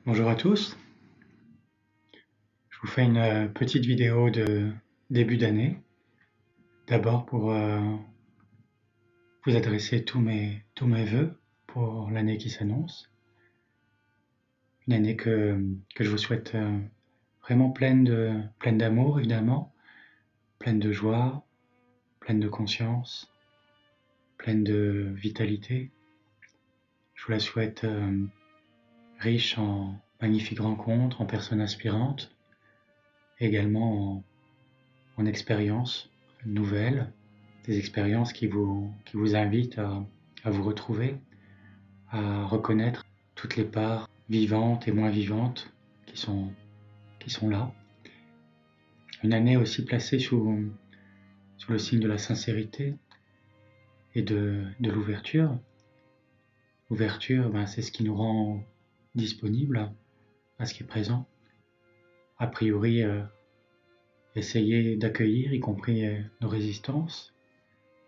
Bonjour à tous, je vous fais une petite vidéo de début d'année. D'abord pour vous adresser tous mes vœux pour l'année qui s'annonce. Une année que je vous souhaite vraiment pleine d'amour évidemment, pleine de joie, pleine de conscience, pleine de vitalité. Je vous la souhaite riche en magnifiques rencontres, en personnes inspirantes, également en expériences nouvelles, des expériences qui vous invitent à vous retrouver, à reconnaître toutes les parts vivantes et moins vivantes qui sont là. Une année aussi placée sous le signe de la sincérité et de l'ouverture. L'ouverture, c'est ce qui nous rend disponibles à ce qui est présent. A priori, essayer d'accueillir, y compris nos résistances,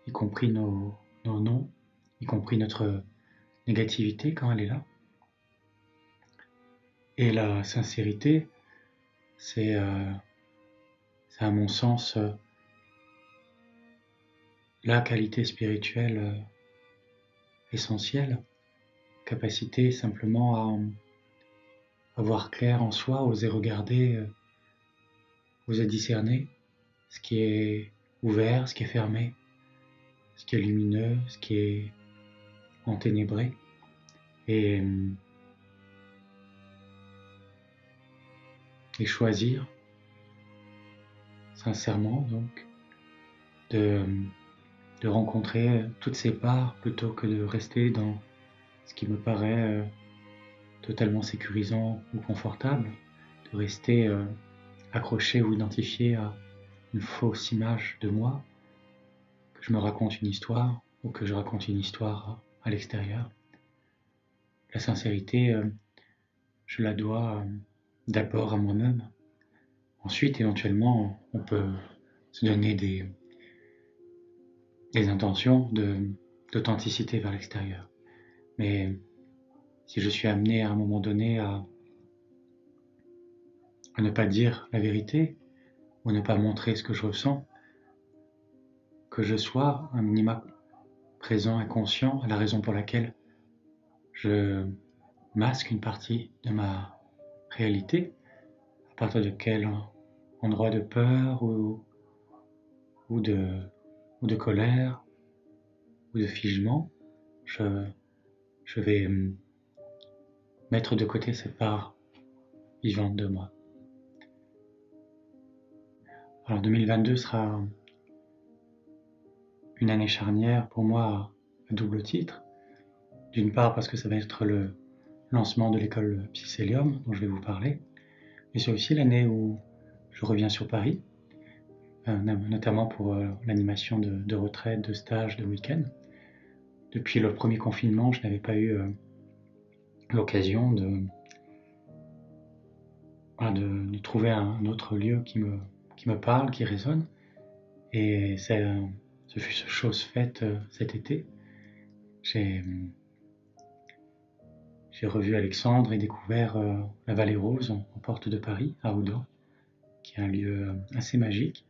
y compris nos non, y compris notre négativité quand elle est là. Et la sincérité, c'est à mon sens la qualité spirituelle essentielle, capacité simplement à voir clair en soi, oser regarder, oser discerner ce qui est ouvert, ce qui est fermé, ce qui est lumineux, ce qui est enténébré. Et choisir sincèrement donc de rencontrer toutes ces parts plutôt que de rester dans ce qui me paraît totalement sécurisant ou confortable, de rester accroché ou identifié à une fausse image de moi, que je me raconte une histoire ou que je raconte une histoire à l'extérieur. La sincérité, je la dois d'abord à moi-même. Ensuite, éventuellement, on peut se donner des intentions d'authenticité vers l'extérieur. Mais si je suis amené à un moment donné à ne pas dire la vérité, ou ne pas montrer ce que je ressens, que je sois un minima présent et conscient à la raison pour laquelle je masque une partie de ma réalité, à partir de quel endroit de peur ou de colère ou de figement, je vais mettre de côté cette part vivante de moi. Alors 2022 sera une année charnière pour moi à double titre. D'une part parce que ça va être le lancement de l'école Psycélium dont je vais vous parler, mais c'est aussi l'année où je reviens sur Paris, notamment pour l'animation de retraite, de stage, de week-end. Depuis le premier confinement, je n'avais pas eu l'occasion de trouver un autre lieu qui me parle, qui résonne. Et ce fut chose faite cet été. J'ai revu Alexandre et découvert la Vallée Rose en porte de Paris, à Audun, qui est un lieu assez magique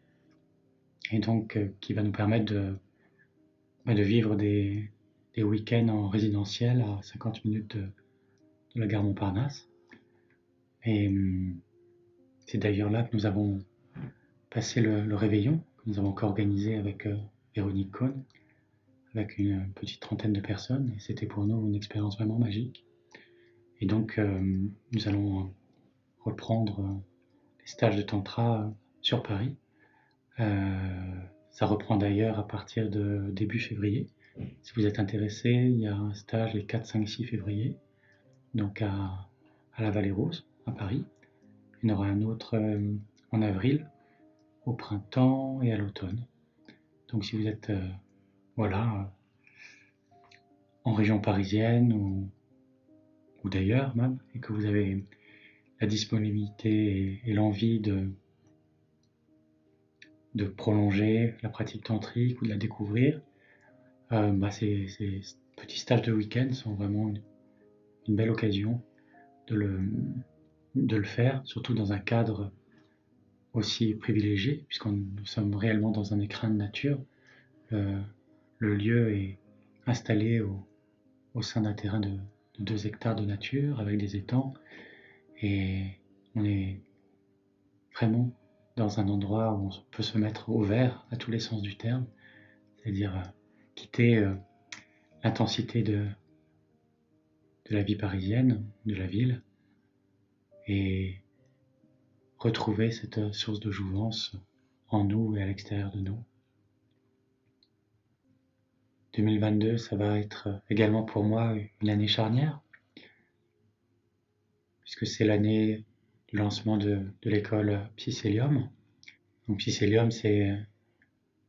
et donc qui va nous permettre de vivre des week-ends en résidentiel à 50 minutes de la gare Montparnasse. Et c'est d'ailleurs là que nous avons passé le réveillon, que nous avons organisé avec Véronique Cohn, avec une petite trentaine de personnes, et c'était pour nous une expérience vraiment magique. Et donc nous allons reprendre les stages de tantra sur Paris. Ça reprend d'ailleurs à partir de début février. Si vous êtes intéressé, il y a un stage les 4, 5, 6 février, donc à la Vallée Rose, à Paris. Il y en aura un autre en avril, au printemps et à l'automne. Donc si vous êtes en région parisienne ou d'ailleurs même, et que vous avez la disponibilité et l'envie de prolonger la pratique tantrique ou de la découvrir, ces petits stages de week-end sont vraiment une belle occasion de le faire, surtout dans un cadre aussi privilégié, nous sommes réellement dans un écrin de nature. Le lieu est installé au sein d'un terrain de 2 hectares de nature avec des étangs, et on est vraiment dans un endroit où on peut se mettre au vert à tous les sens du terme, c'est-à-dire quitter l'intensité de la vie parisienne, de la ville, et retrouver cette source de jouvence en nous et à l'extérieur de nous. 2022, ça va être également pour moi une année charnière, puisque c'est l'année du lancement de l'école Psycélium. Donc Psycélium, c'est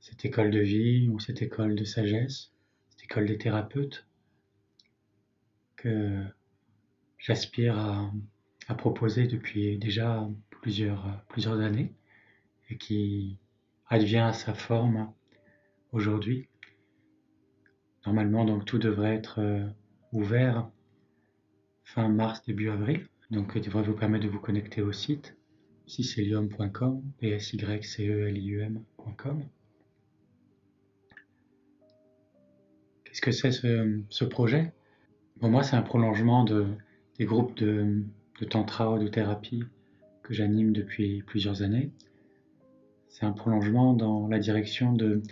cette école de vie ou cette école de sagesse, cette école des thérapeutes que j'aspire à proposer depuis déjà plusieurs années et qui advient sa forme aujourd'hui. Normalement, donc tout devrait être ouvert fin mars, début avril. Donc, il devrait vous permettre de vous connecter au site psycelium.com, psycelium.com. Qu'est-ce que c'est ce projet? Pour moi, c'est un prolongement des groupes de tantra ou de thérapie que j'anime depuis plusieurs années. C'est un prolongement dans la direction de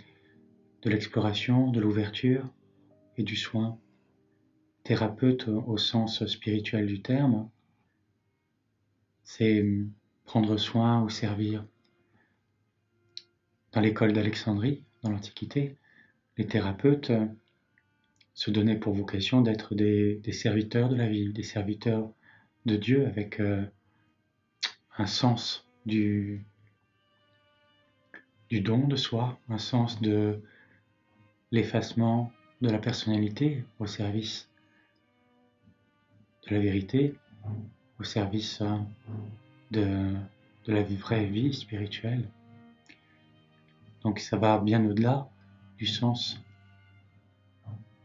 l'exploration, de l'ouverture et du soin. Thérapeute au sens spirituel du terme, c'est prendre soin ou servir. Dans l'école d'Alexandrie, dans l'Antiquité, les thérapeutes se donnaient pour vocation d'être des serviteurs de la vie, des serviteurs de Dieu avec un sens du don de soi, un sens de l'effacement de la personnalité au service de la vérité, au service de la vraie vie spirituelle. Donc ça va bien au-delà du sens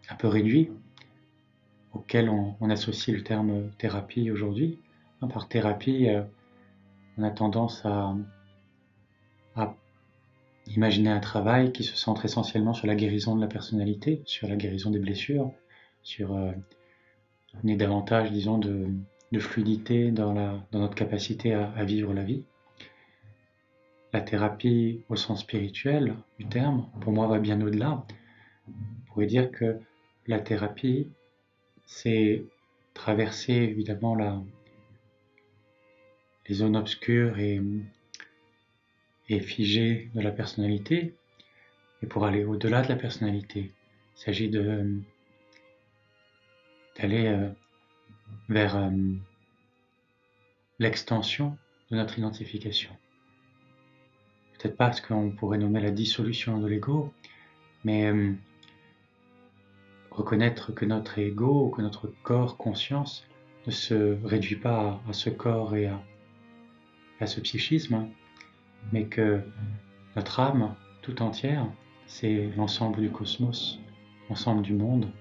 un peu réduit auquel on associe le terme thérapie aujourd'hui. Par thérapie, on a tendance à imaginer un travail qui se centre essentiellement sur la guérison de la personnalité, sur la guérison des blessures, sur donner davantage, disons, de fluidité dans notre capacité à vivre la vie. La thérapie au sens spirituel du terme, pour moi, va bien au-delà. On pourrait dire que la thérapie, c'est traverser évidemment les zones obscures et figées de la personnalité, et pour aller au-delà de la personnalité. Il s'agit d'aller vers l'extension de notre identification. Peut-être pas ce qu'on pourrait nommer la dissolution de l'ego, mais reconnaître que notre ego, que notre corps, conscience, ne se réduit pas à ce corps et à ce psychisme, mais que notre âme tout entière, c'est l'ensemble du cosmos, l'ensemble du monde,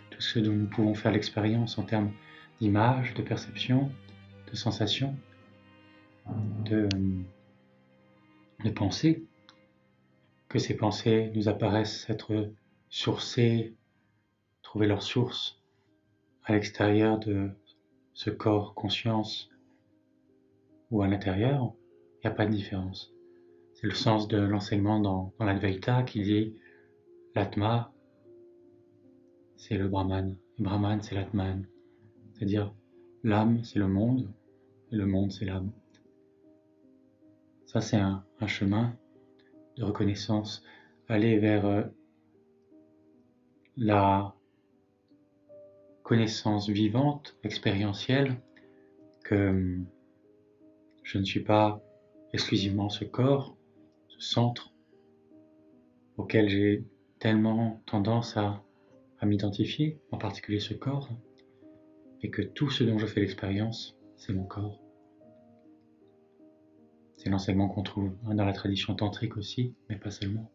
tout ce dont nous pouvons faire l'expérience en termes d'image, de perception, de sensation, de pensée, que ces pensées nous apparaissent être sourcées, trouver leur source à l'extérieur de ce corps conscience ou à l'intérieur, il n'y a pas de différence. C'est le sens de l'enseignement dans l'Advaita qui dit l'Atma, c'est le Brahman, le Brahman, c'est l'Atman, c'est-à-dire l'âme, c'est le monde, et le monde, c'est l'âme. Ça, c'est un chemin de reconnaissance, aller vers la connaissance vivante, expérientielle, que je ne suis pas exclusivement ce corps, ce centre auquel j'ai tellement tendance à m'identifier, en particulier ce corps, et que tout ce dont je fais l'expérience, c'est mon corps. C'est l'enseignement qu'on trouve dans la tradition tantrique aussi, mais pas seulement.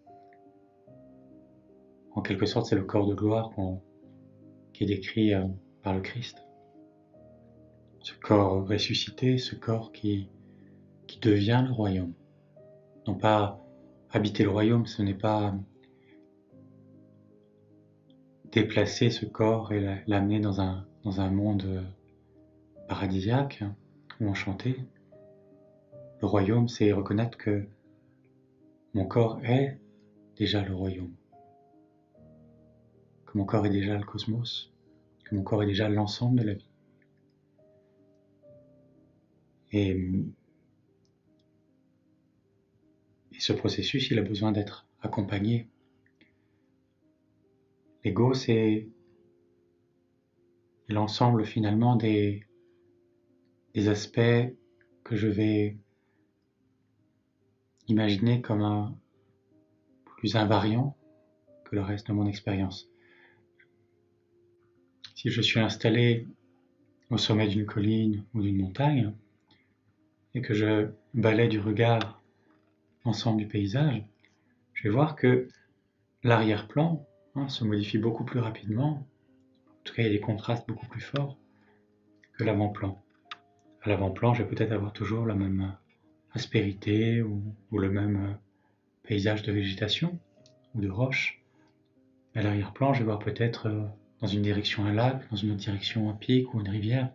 En quelque sorte, c'est le corps de gloire qui est décrit par le Christ. ce corps ressuscité, ce corps qui devient le royaume. Non pas habiter le royaume, ce n'est pas déplacer ce corps et l'amener dans un monde paradisiaque ou enchanté. Le royaume, c'est reconnaître que mon corps est déjà le royaume, que mon corps est déjà le cosmos, que mon corps est déjà l'ensemble de la vie. Et ce processus, il a besoin d'être accompagné. L'ego, c'est l'ensemble finalement des aspects que je vais imaginer comme plus invariants que le reste de mon expérience. Si je suis installé au sommet d'une colline ou d'une montagne et que je balaie du regard l'ensemble du paysage, je vais voir que l'arrière-plan se modifie beaucoup plus rapidement. En tout cas, il y a des contrastes beaucoup plus forts que l'avant-plan. À l'avant-plan, je vais peut-être avoir toujours la même aspérité ou le même paysage de végétation ou de roches. À l'arrière-plan, je vais voir peut-être dans une direction un lac, dans une autre direction un pic ou une rivière.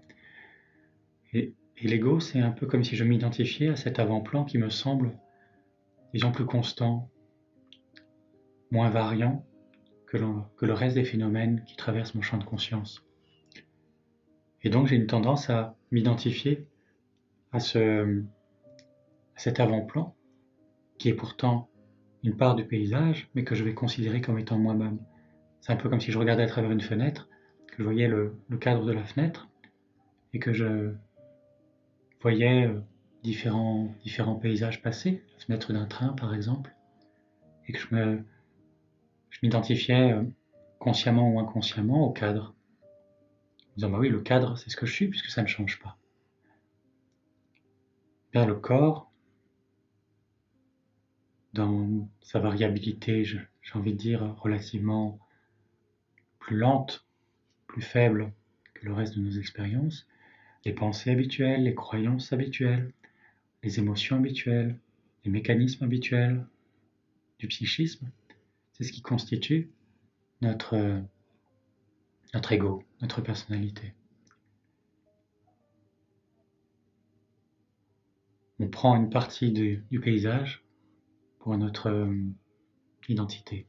Et l'ego, c'est un peu comme si je m'identifiais à cet avant-plan qui me semble, disons, plus constant, moins variant que le reste des phénomènes qui traversent mon champ de conscience. Et donc j'ai une tendance à m'identifier à cet avant-plan, qui est pourtant une part du paysage, mais que je vais considérer comme étant moi-même. C'est un peu comme si je regardais à travers une fenêtre, que je voyais le cadre de la fenêtre, et que je voyais différents paysages passer, la fenêtre d'un train par exemple, et que je m'identifiais consciemment ou inconsciemment au cadre. En disant, bah oui, le cadre, c'est ce que je suis, puisque ça ne change pas. Vers le corps, dans sa variabilité, j'ai envie de dire, relativement plus lente, plus faible que le reste de nos expériences, les pensées habituelles, les croyances habituelles, les émotions habituelles, les mécanismes habituels du psychisme, c'est ce qui constitue notre ego, notre personnalité. On prend une partie du paysage pour notre identité.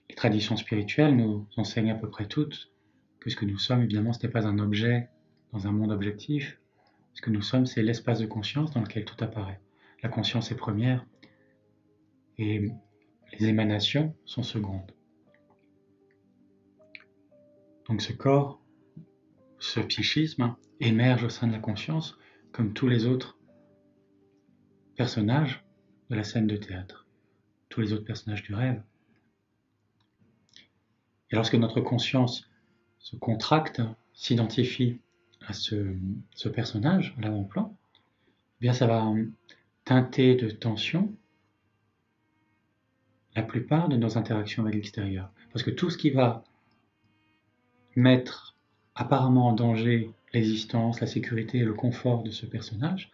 Les traditions spirituelles nous enseignent à peu près toutes que ce que nous sommes, évidemment, ce n'est pas un objet dans un monde objectif. Ce que nous sommes, c'est l'espace de conscience dans lequel tout apparaît. La conscience est première et les émanations sont secondes. Donc ce corps, ce psychisme, émerge au sein de la conscience comme tous les autres personnages de la scène de théâtre, tous les autres personnages du rêve. Et lorsque notre conscience se contracte, s'identifie à ce personnage, à l'avant-plan, eh bien ça va teinter de tension la plupart de nos interactions avec l'extérieur. Parce que tout ce qui va mettre apparemment en danger l'existence, la sécurité et le confort de ce personnage,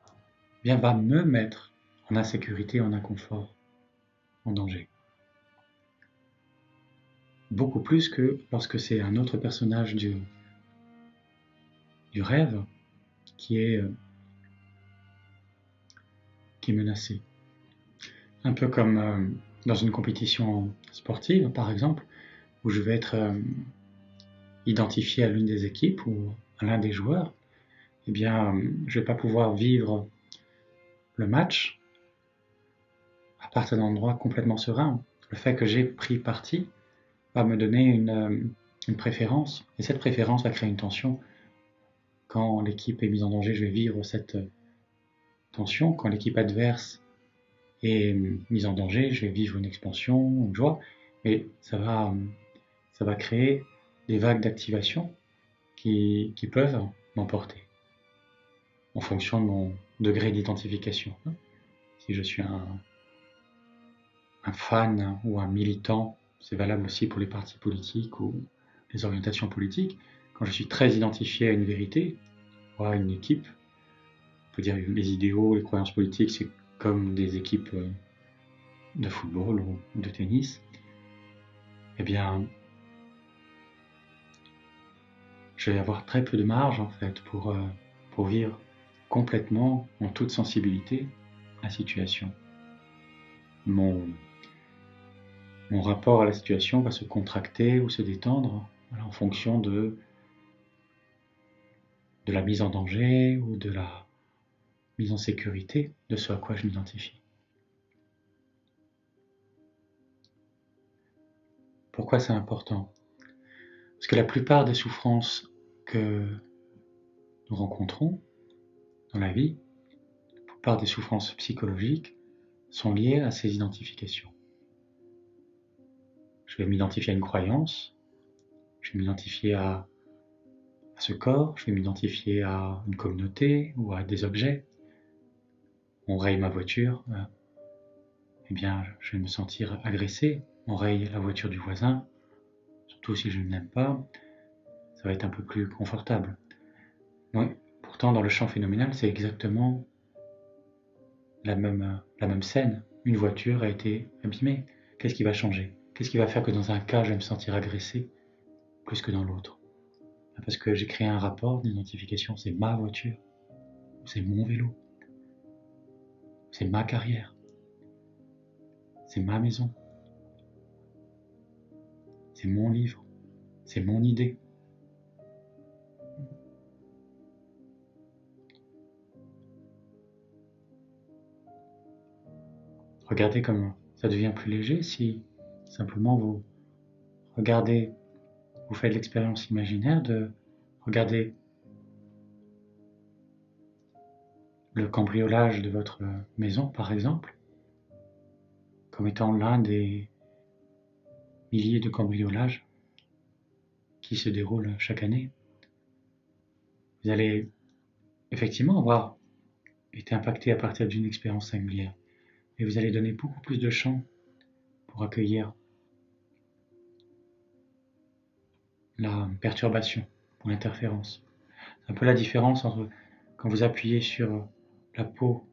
eh bien va me mettre en insécurité, en inconfort, en danger. Beaucoup plus que lorsque c'est un autre personnage du rêve qui est menacé. Un peu comme dans une compétition sportive, par exemple, où je vais être identifié à l'une des équipes ou à l'un des joueurs, eh bien, je ne vais pas pouvoir vivre le match à partir d'un endroit complètement serein. Le fait que j'ai pris parti va me donner une préférence, et cette préférence va créer une tension. Quand l'équipe est mise en danger, je vais vivre cette tension. Quand l'équipe adverse est mise en danger, je vais vivre une expansion, une joie, et ça va créer des vagues d'activation qui peuvent m'emporter en fonction de mon degré d'identification. Si je suis un fan ou un militant, c'est valable aussi pour les partis politiques ou les orientations politiques, quand je suis très identifié à une vérité ou à une équipe, on peut dire les idéaux, les croyances politiques, c'est comme des équipes de football ou de tennis, eh bien, je vais avoir très peu de marge en fait pour vivre complètement en toute sensibilité la situation. Mon rapport à la situation va se contracter ou se détendre en fonction de la mise en danger ou de la mise en sécurité de ce à quoi je m'identifie. Pourquoi c'est important? Parce que la plupart des souffrances que nous rencontrons dans la vie, la plupart des souffrances psychologiques, sont liées à ces identifications. Je vais m'identifier à une croyance, je vais m'identifier à ce corps, je vais m'identifier à une communauté ou à des objets. On raye ma voiture, eh bien, je vais me sentir agressé. On raye la voiture du voisin, surtout si je ne l'aime pas, ça va être un peu plus confortable. Oui, pourtant, dans le champ phénoménal, c'est exactement la même scène. Une voiture a été abîmée. Qu'est-ce qui va changer? Qu'est-ce qui va faire que dans un cas, je vais me sentir agressé plus que dans l'autre? Parce que j'ai créé un rapport d'identification, c'est ma voiture, c'est mon vélo, c'est ma carrière, c'est ma maison, c'est mon livre, c'est mon idée. Regardez comment ça devient plus léger si simplement vous regardez, vous faites l'expérience imaginaire de regarder le cambriolage de votre maison, par exemple, comme étant l'un des milliers de cambriolages qui se déroulent chaque année. Vous allez effectivement avoir été impacté à partir d'une expérience singulière, et vous allez donner beaucoup plus de champ pour accueillir la perturbation ou l'interférence. C'est un peu la différence entre quand vous appuyez sur la peau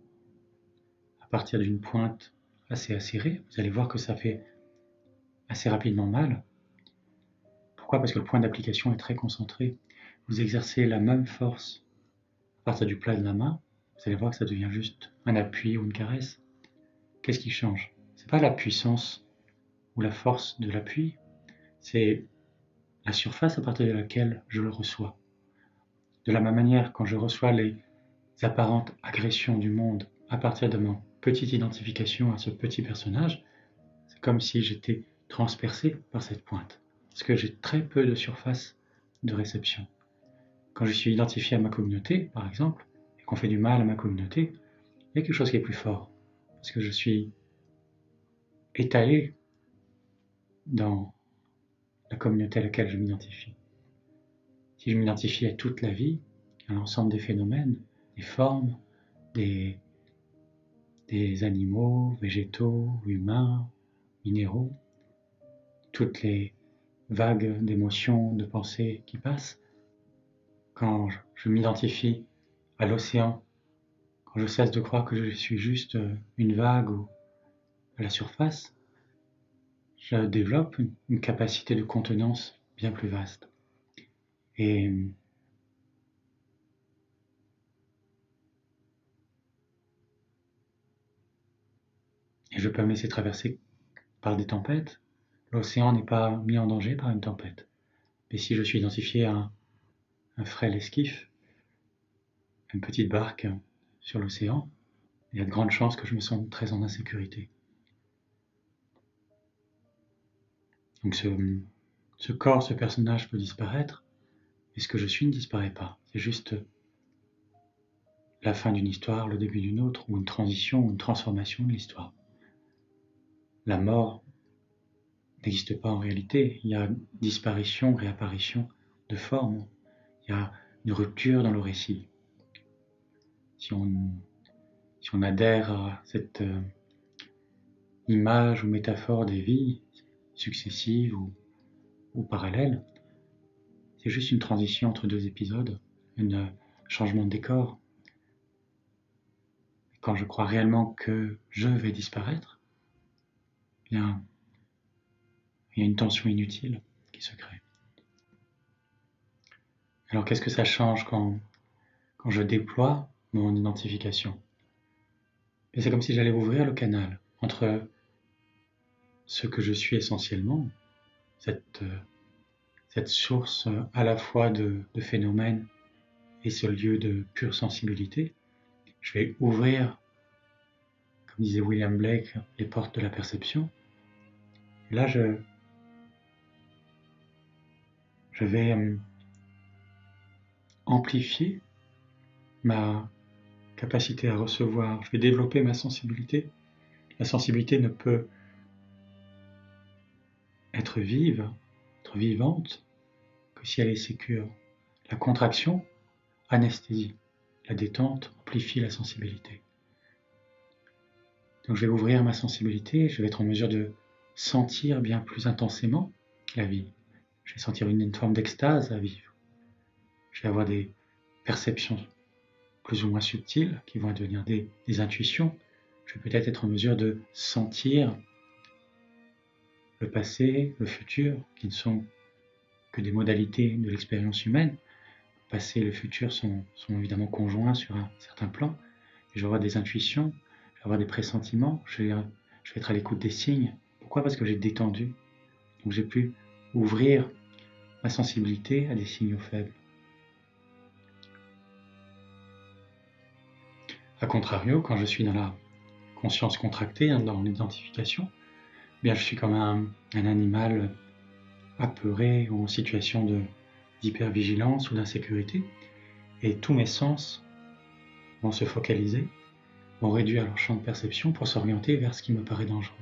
à partir d'une pointe assez acérée, vous allez voir que ça fait assez rapidement mal. Pourquoi? Parce que le point d'application est très concentré. Vous exercez la même force à partir du plat de la main, vous allez voir que ça devient juste un appui ou une caresse. Qu'est-ce qui change? C'est pas la puissance ou la force de l'appui, c'est la surface à partir de laquelle je le reçois. De la même manière, quand je reçois les apparentes agressions du monde à partir de ma petite identification à ce petit personnage, c'est comme si j'étais transpercé par cette pointe, parce que j'ai très peu de surface de réception. Quand je suis identifié à ma communauté, par exemple, et qu'on fait du mal à ma communauté, il y a quelque chose qui est plus fort, parce que je suis étalé dans la communauté à laquelle je m'identifie. Si je m'identifie à toute la vie, à l'ensemble des phénomènes, des formes, des animaux, végétaux, humains, minéraux, toutes les vagues d'émotions, de pensées qui passent, quand je m'identifie à l'océan, quand je cesse de croire que je suis juste une vague ou à la surface, je développe une capacité de contenance bien plus vaste. Et je peux me laisser traverser par des tempêtes. L'océan n'est pas mis en danger par une tempête. Mais si je suis identifié à un frêle esquif, une petite barque sur l'océan, il y a de grandes chances que je me sente très en insécurité. Donc ce corps, ce personnage peut disparaître, et ce que je suis ne disparaît pas. C'est juste la fin d'une histoire, le début d'une autre, ou une transition, ou une transformation de l'histoire. La mort n'existe pas en réalité. Il y a disparition, réapparition de formes. Il y a une rupture dans le récit. Si on adhère à cette image ou métaphore des vies successives ou parallèles, c'était juste une transition entre deux épisodes, un changement de décor. Quand je crois réellement que je vais disparaître, il y a une tension inutile qui se crée. Alors qu'est-ce que ça change quand je déploie mon identification? Et c'est comme si j'allais ouvrir le canal entre ce que je suis essentiellement, cette source à la fois de phénomènes et ce lieu de pure sensibilité. Je vais ouvrir, comme disait William Blake, les portes de la perception. Et là, je vais amplifier ma capacité à recevoir. Je vais développer ma sensibilité. La sensibilité ne peut être vive, être vivante, que si elle est sécure. La contraction anesthésie. La détente amplifie la sensibilité. Donc je vais ouvrir ma sensibilité, je vais être en mesure de sentir bien plus intensément la vie. Je vais sentir une forme d'extase à vivre. Je vais avoir des perceptions plus ou moins subtiles qui vont devenir des intuitions. Je vais peut-être être en mesure de sentir le passé, le futur, qui ne sont que des modalités de l'expérience humaine. Le passé et le futur sont évidemment conjoints sur un certain plan. Et je vais avoir des intuitions, je vais avoir des pressentiments, je vais être à l'écoute des signes. Pourquoi? Parce que j'ai détendu. Donc j'ai pu ouvrir ma sensibilité à des signaux faibles. A contrario, quand je suis dans la conscience contractée, dans l'identification, bien je suis comme un animal apeuré ou en situation d'hypervigilance ou d'insécurité, et tous mes sens vont se focaliser, vont réduire leur champ de perception pour s'orienter vers ce qui me paraît dangereux.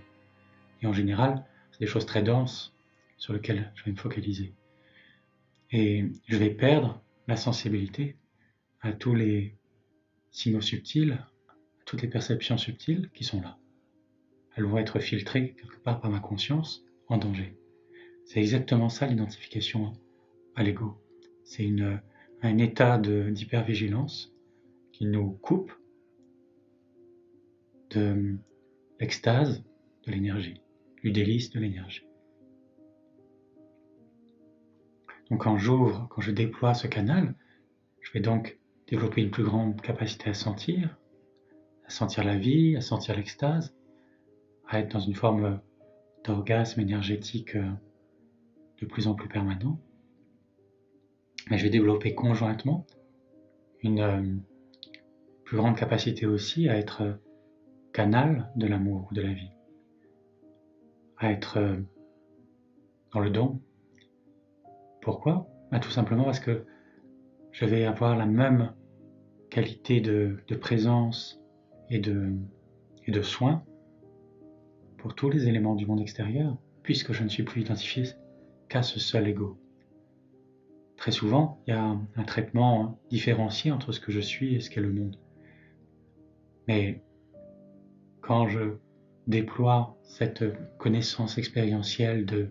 Et en général, c'est des choses très denses sur lesquelles je vais me focaliser. Et je vais perdre la sensibilité à tous les signaux subtils, à toutes les perceptions subtiles qui sont là. Elles vont être filtrées quelque part par ma conscience en danger. C'est exactement ça l'identification à l'ego. C'est un état d'hypervigilance qui nous coupe de l'extase de l'énergie, du délice de l'énergie. Donc quand je déploie ce canal, je vais donc développer une plus grande capacité à sentir la vie, à sentir l'extase, à être dans une forme d'orgasme énergétique de plus en plus permanent. Mais je vais développer conjointement une plus grande capacité aussi à être canal de l'amour, de la vie, à être dans le don. Pourquoi? Tout simplement parce que je vais avoir la même qualité de présence et de soin pour tous les éléments du monde extérieur, puisque je ne suis plus identifié qu'à ce seul ego. Très souvent, il y a un traitement différencié entre ce que je suis et ce qu'est le monde. Mais quand je déploie cette connaissance expérientielle de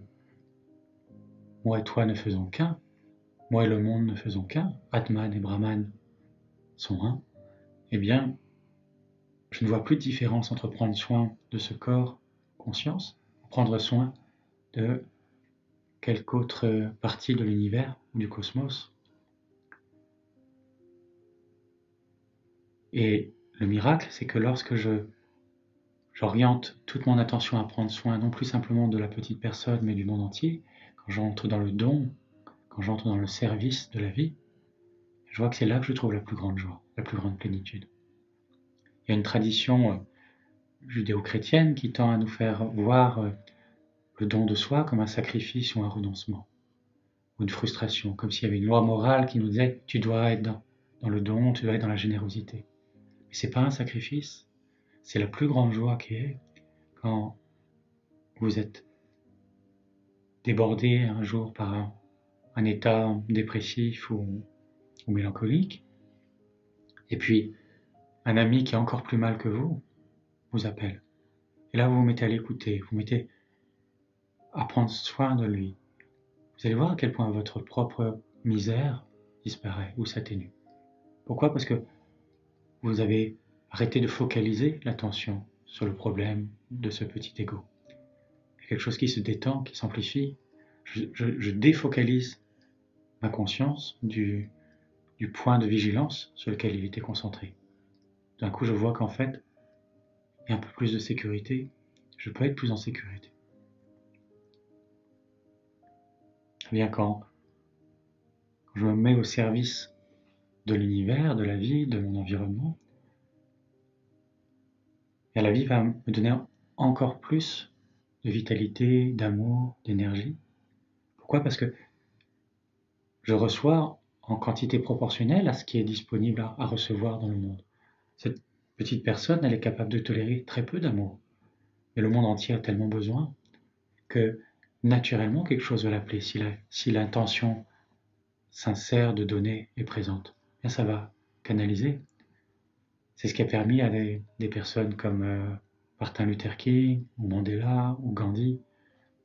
moi et toi ne faisons qu'un, moi et le monde ne faisons qu'un, Atman et Brahman sont un, eh bien, je ne vois plus de différence entre prendre soin de ce corps, conscience, ou prendre soin de quelque autre partie de l'univers ou du cosmos. Et le miracle, c'est que lorsque j'oriente toute mon attention à prendre soin non plus simplement de la petite personne, mais du monde entier, quand j'entre dans le don, quand j'entre dans le service de la vie, je vois que c'est là que je trouve la plus grande joie, la plus grande plénitude. Il y a une tradition judéo-chrétienne qui tend à nous faire voir le don de soi comme un sacrifice ou un renoncement, ou une frustration, comme s'il y avait une loi morale qui nous disait tu dois être dans le don, tu dois être dans la générosité. Mais c'est pas un sacrifice, c'est la plus grande joie qui est quand vous êtes débordé un jour par un état dépressif ou mélancolique, et puis un ami qui est encore plus mal que vous appelle. Et là, vous vous mettez à l'écouter, vous mettez à prendre soin de lui. Vous allez voir à quel point votre propre misère disparaît ou s'atténue. Pourquoi? Parce que vous avez arrêté de focaliser l'attention sur le problème de ce petit ego. Il y a quelque chose qui se détend, qui s'amplifie. Je défocalise ma conscience du point de vigilance sur lequel il était concentré. D'un coup, je vois qu'en fait, il y a un peu plus de sécurité. Je peux être plus en sécurité. Eh bien, quand je me mets au service de l'univers, de la vie, de mon environnement, et la vie va me donner encore plus de vitalité, d'amour, d'énergie. Pourquoi? Parce que je reçois en quantité proportionnelle à ce qui est disponible à recevoir dans le monde. Cette petite personne, elle est capable de tolérer très peu d'amour. Mais le monde entier a tellement besoin que naturellement quelque chose va l'appeler. Si l'intention sincère de donner est présente, bien ça va canaliser. C'est ce qui a permis à des personnes comme Martin Luther King, ou Mandela, ou Gandhi,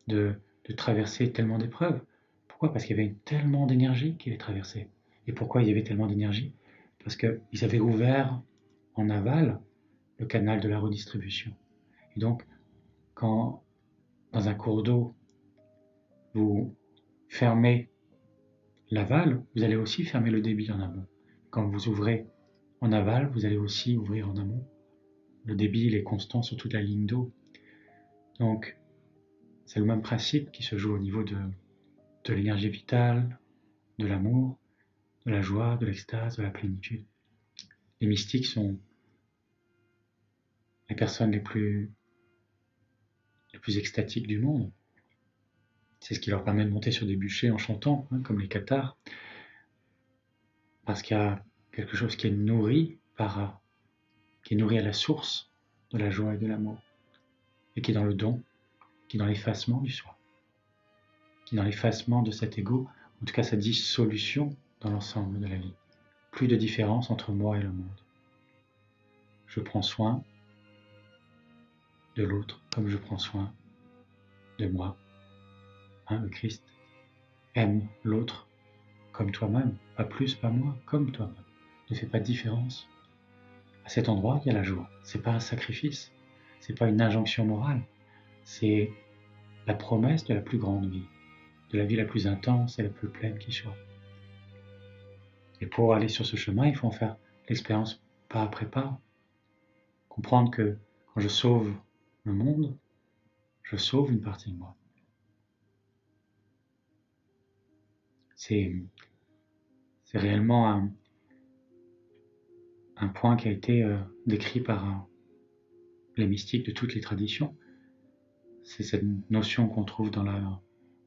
de traverser tellement d'épreuves. Pourquoi? Parce qu'il y avait tellement d'énergie qui les traversait. Et pourquoi il y avait tellement d'énergie? Parce qu'ils avaient ouvert en aval le canal de la redistribution. Et donc, quand dans un cours d'eau, vous fermez l'aval, vous allez aussi fermer le débit en amont. Quand vous ouvrez en aval, vous allez aussi ouvrir en amont. Le débit, il est constant sur toute la ligne d'eau. Donc, c'est le même principe qui se joue au niveau de l'énergie vitale, de l'amour, de la joie, de l'extase, de la plénitude. Les mystiques sont les personnes les plus extatiques du monde. C'est ce qui leur permet de monter sur des bûchers en chantant, comme les cathares, parce qu'il y a quelque chose qui est nourri à la source de la joie et de l'amour, et qui est dans le don, qui est dans l'effacement du soi, qui est dans l'effacement de cet ego, en tout cas sa dissolution dans l'ensemble de la vie. Plus de différence entre moi et le monde. Je prends soin de l'autre comme je prends soin de moi. Le Christ aime l'autre comme toi-même, pas plus, pas moins, comme toi-même. Ne fais pas de différence. À cet endroit, il y a la joie. C'est pas un sacrifice, c'est pas une injonction morale, c'est la promesse de la plus grande vie, de la vie la plus intense et la plus pleine qui soit. Et pour aller sur ce chemin, il faut en faire l'expérience pas après pas. Comprendre que quand je sauve le monde, je sauve une partie de moi. C'est réellement un point qui a été décrit par les mystiques de toutes les traditions. C'est cette notion qu'on trouve dans la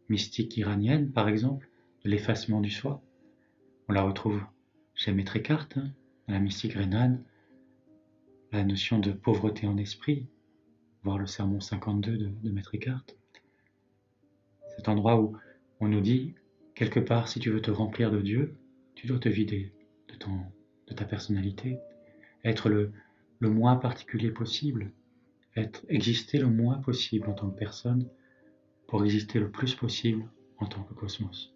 mystique iranienne, par exemple, de l'effacement du soi. On la retrouve chez Maître Eckhart, dans la mystique rhénane, la notion de pauvreté en esprit, voir le sermon 52 de Maître Eckhart. Cet endroit où on nous dit, quelque part, si tu veux te remplir de Dieu, tu dois te vider de ta personnalité, être le moins particulier possible, exister le moins possible en tant que personne pour exister le plus possible en tant que cosmos.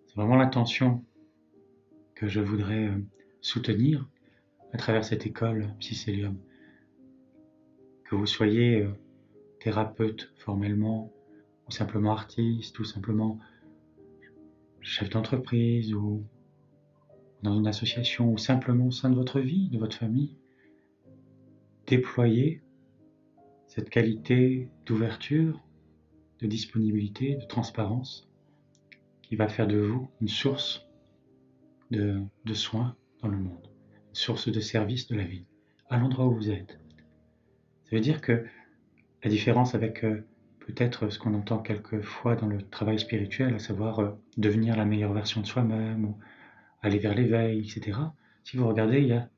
C'est vraiment l'intention que je voudrais soutenir à travers cette école Psycélium. Que vous soyez thérapeute formellement, ou simplement artiste, ou simplement chef d'entreprise, ou dans une association, ou simplement au sein de votre vie, de votre famille, déployez cette qualité d'ouverture, de disponibilité, de transparence, qui va faire de vous une source de soins dans le monde, une source de service de la vie, à l'endroit où vous êtes. Ça veut dire que la différence avec peut-être ce qu'on entend quelquefois dans le travail spirituel, à savoir devenir la meilleure version de soi-même, ou aller vers l'éveil, etc. Si vous regardez, il y a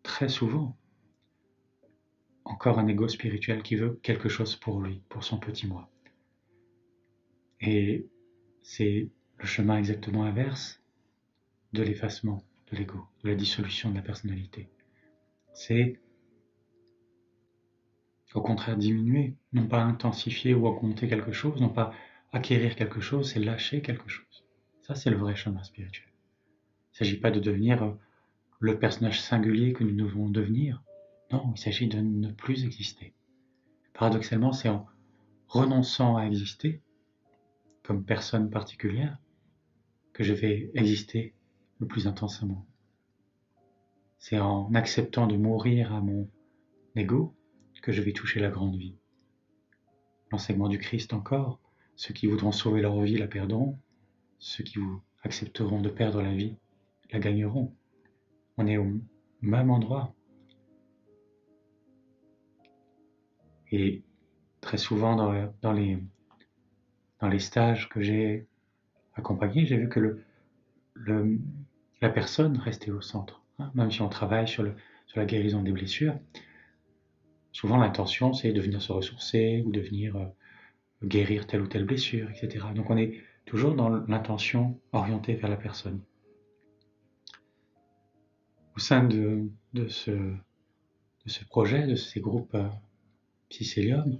très souvent encore un ego spirituel qui veut quelque chose pour lui, pour son petit moi. Et c'est le chemin exactement inverse de l'effacement de l'ego, de la dissolution de la personnalité. C'est au contraire diminuer, non pas intensifier ou augmenter quelque chose, non pas acquérir quelque chose, c'est lâcher quelque chose. Ça, c'est le vrai chemin spirituel. Il ne s'agit pas de devenir le personnage singulier que nous devons devenir. Non, il s'agit de ne plus exister. Paradoxalement, c'est en renonçant à exister comme personne particulière que je vais exister le plus intensément. C'est en acceptant de mourir à mon ego que je vais toucher la grande vie. L'enseignement du Christ encore, ceux qui voudront sauver leur vie la perdront, ceux qui accepteront de perdre la vie la gagneront. On est au même endroit. Et très souvent dans les stages que j'ai accompagnés, j'ai vu que la personne restait au centre. Même si on travaille sur la guérison des blessures, souvent l'intention c'est de venir se ressourcer ou de venir guérir telle ou telle blessure, etc. Donc on est toujours dans l'intention orientée vers la personne. Au sein de ce projet, de ces groupes Psycélium,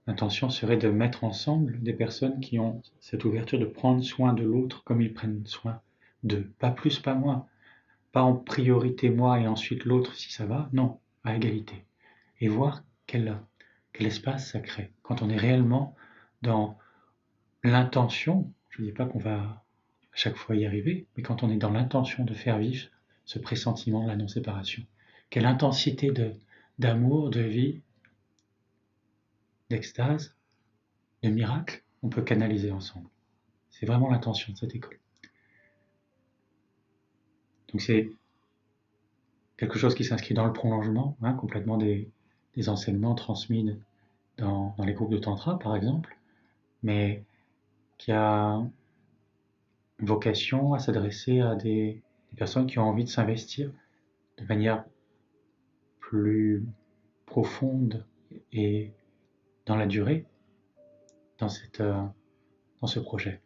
l'intention serait de mettre ensemble des personnes qui ont cette ouverture de prendre soin de l'autre comme ils prennent soin d'eux. Pas plus, pas moins. Pas en priorité moi et ensuite l'autre si ça va. Non, à égalité. Et voir quel espace ça crée. Quand on est réellement dans l'intention, je ne dis pas qu'on va à chaque fois y arriver, mais quand on est dans l'intention de faire vivre ce pressentiment de la non-séparation. Quelle intensité d'amour, de vie, d'extase, de miracle on peut canaliser ensemble. C'est vraiment l'intention de cette école. Donc c'est quelque chose qui s'inscrit dans le prolongement, complètement des enseignements transmis dans les groupes de tantra par exemple, mais qui a vocation à s'adresser à des personnes qui ont envie de s'investir de manière plus profonde et dans la durée dans ce projet.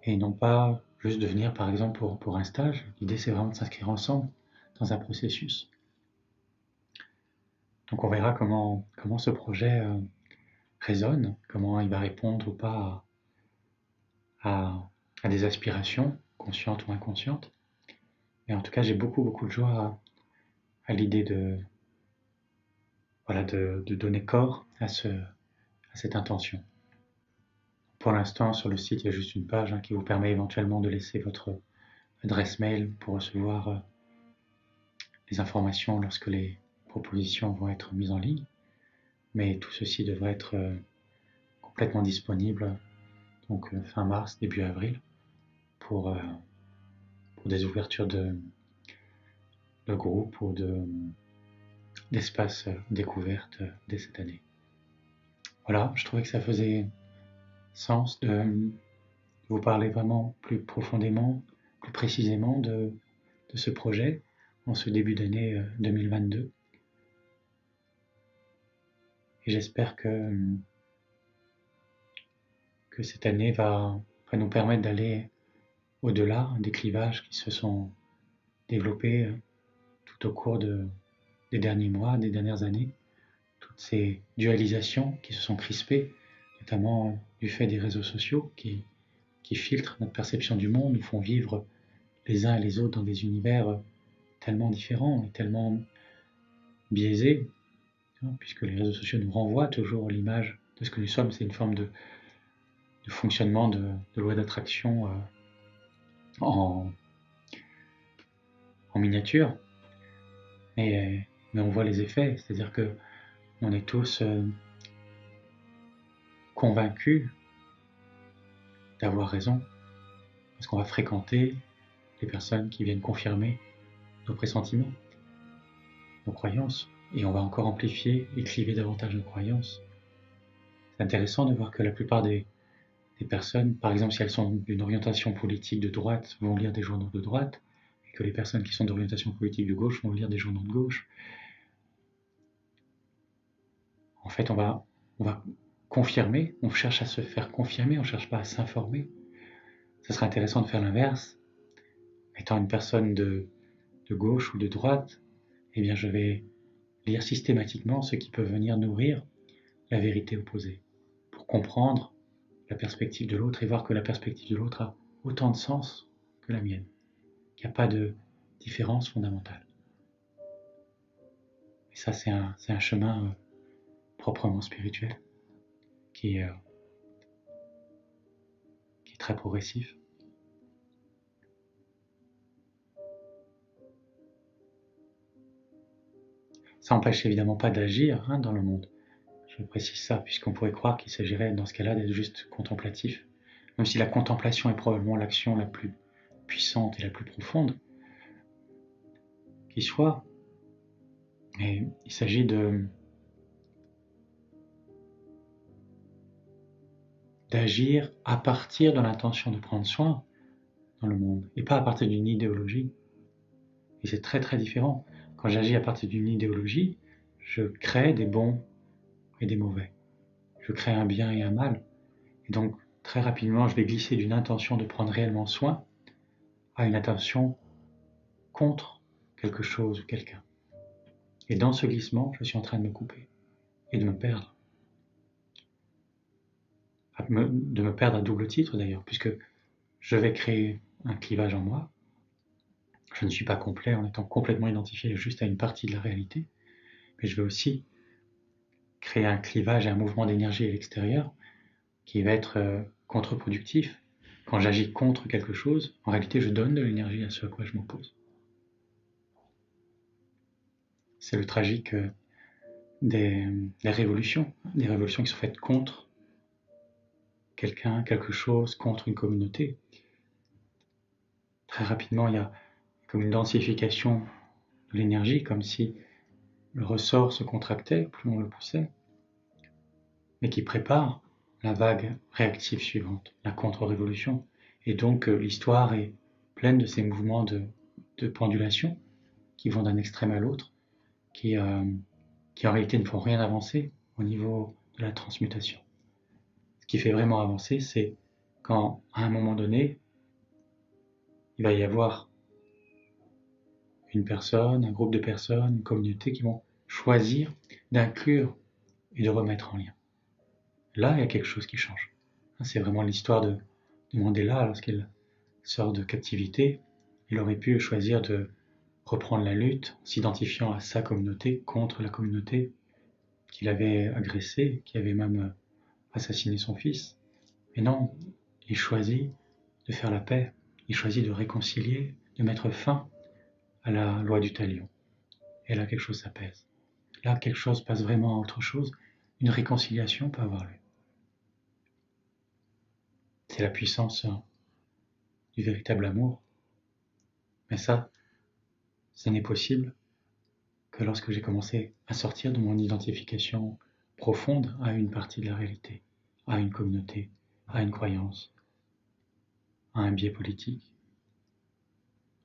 Et non pas juste de venir par exemple pour un stage. L'idée c'est vraiment de s'inscrire ensemble dans un processus. Donc on verra comment ce projet résonne, comment il va répondre ou pas à des aspirations, conscientes ou inconscientes. Et en tout cas, j'ai beaucoup de joie à l'idée de donner corps à cette intention. Pour l'instant, sur le site, il y a juste une page qui vous permet éventuellement de laisser votre adresse mail pour recevoir les informations lorsque les propositions vont être mises en ligne. Mais tout ceci devrait être complètement disponible donc fin mars, début avril, pour des ouvertures de groupe ou d'espaces découvertes dès cette année. Voilà, je trouvais que ça faisait sens de vous parler vraiment plus profondément, plus précisément de ce projet en ce début d'année 2022. Et j'espère que cette année va nous permettre d'aller au-delà des clivages qui se sont développés tout au cours des derniers mois, des dernières années. Toutes ces dualisations qui se sont crispées, notamment du fait des réseaux sociaux qui filtrent notre perception du monde, nous font vivre les uns et les autres dans des univers tellement différents et tellement biaisés, puisque les réseaux sociaux nous renvoient toujours l'image de ce que nous sommes. C'est une forme de fonctionnement de loi d'attraction en miniature, mais on voit les effets, c'est-à-dire que on est tous convaincus d'avoir raison, parce qu'on va fréquenter les personnes qui viennent confirmer nos pressentiments, nos croyances, et on va encore amplifier et cliver davantage nos croyances. C'est intéressant de voir que la plupart des personnes, par exemple si elles sont d'une orientation politique de droite, vont lire des journaux de droite, et que les personnes qui sont d'orientation politique de gauche vont lire des journaux de gauche. En fait, on va confirmer, on cherche à se faire confirmer, on ne cherche pas à s'informer. Ce serait intéressant de faire l'inverse. Étant une personne de gauche ou de droite, eh bien je vais lire systématiquement ce qui peut venir nourrir la vérité opposée, pour comprendre la perspective de l'autre et voir que la perspective de l'autre a autant de sens que la mienne, qu'il n'y a pas de différence fondamentale. Et ça, c'est un chemin proprement spirituel qui est très progressif. Ça n'empêche évidemment pas d'agir dans le monde. Je précise ça, puisqu'on pourrait croire qu'il s'agirait dans ce cas-là d'être juste contemplatif. Même si la contemplation est probablement l'action la plus puissante et la plus profonde qui soit. Mais il s'agit d'agir à partir de l'intention de prendre soin dans le monde, et pas à partir d'une idéologie. Et c'est très très différent. Quand j'agis à partir d'une idéologie, je crée des bons et des mauvais. Je crée un bien et un mal. Et donc, très rapidement, je vais glisser d'une intention de prendre réellement soin à une intention contre quelque chose ou quelqu'un. Et dans ce glissement, je suis en train de me couper et de me perdre. De me perdre à double titre d'ailleurs, puisque je vais créer un clivage en moi. Je ne suis pas complet en étant complètement identifié juste à une partie de la réalité, mais je vais aussi créer un clivage et un mouvement d'énergie à l'extérieur qui va être contre-productif. Quand j'agis contre quelque chose, en réalité, je donne de l'énergie à ce à quoi je m'oppose. C'est le tragique des révolutions qui sont faites contre quelqu'un, quelque chose, contre une communauté. Très rapidement, il y a comme une densification de l'énergie, comme si le ressort se contractait, plus on le poussait, mais qui prépare la vague réactive suivante, la contre-révolution. Et donc l'histoire est pleine de ces mouvements de pendulation qui vont d'un extrême à l'autre, qui en réalité ne font rien avancer au niveau de la transmutation. Ce qui fait vraiment avancer, c'est quand, à un moment donné, il va y avoir une personne, un groupe de personnes, une communauté qui vont choisir d'inclure et de remettre en lien. Là, il y a quelque chose qui change. C'est vraiment l'histoire de Mandela lorsqu'il sort de captivité. Il aurait pu choisir de reprendre la lutte en s'identifiant à sa communauté contre la communauté qu'il avait agressée, qui avait même assassiné son fils. Mais non, il choisit de faire la paix, il choisit de réconcilier, de mettre fin à la loi du talion. Et là, quelque chose s'apaise. Là, quelque chose passe vraiment à autre chose. Une réconciliation peut avoir lieu. C'est la puissance du véritable amour. Mais ça, ce n'est possible que lorsque j'ai commencé à sortir de mon identification profonde à une partie de la réalité, à une communauté, à une croyance, à un biais politique,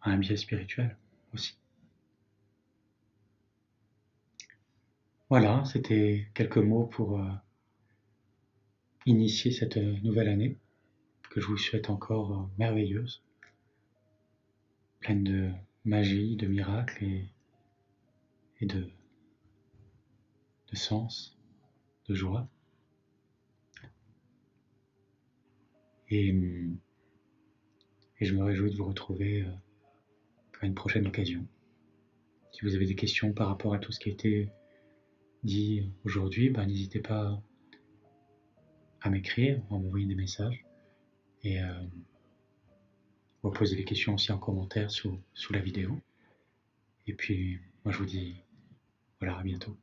à un biais spirituel aussi. Voilà, c'était quelques mots pour initier cette nouvelle année que je vous souhaite encore merveilleuse, pleine de magie, de miracles et de sens, de joie. Et je me réjouis de vous retrouver à une prochaine occasion. Si vous avez des questions par rapport à tout ce qui a été dit aujourd'hui, n'hésitez pas à m'écrire, à m'envoyer des messages et vous poser des questions aussi en commentaire sous la vidéo. Et puis, moi je vous dis, voilà, à bientôt.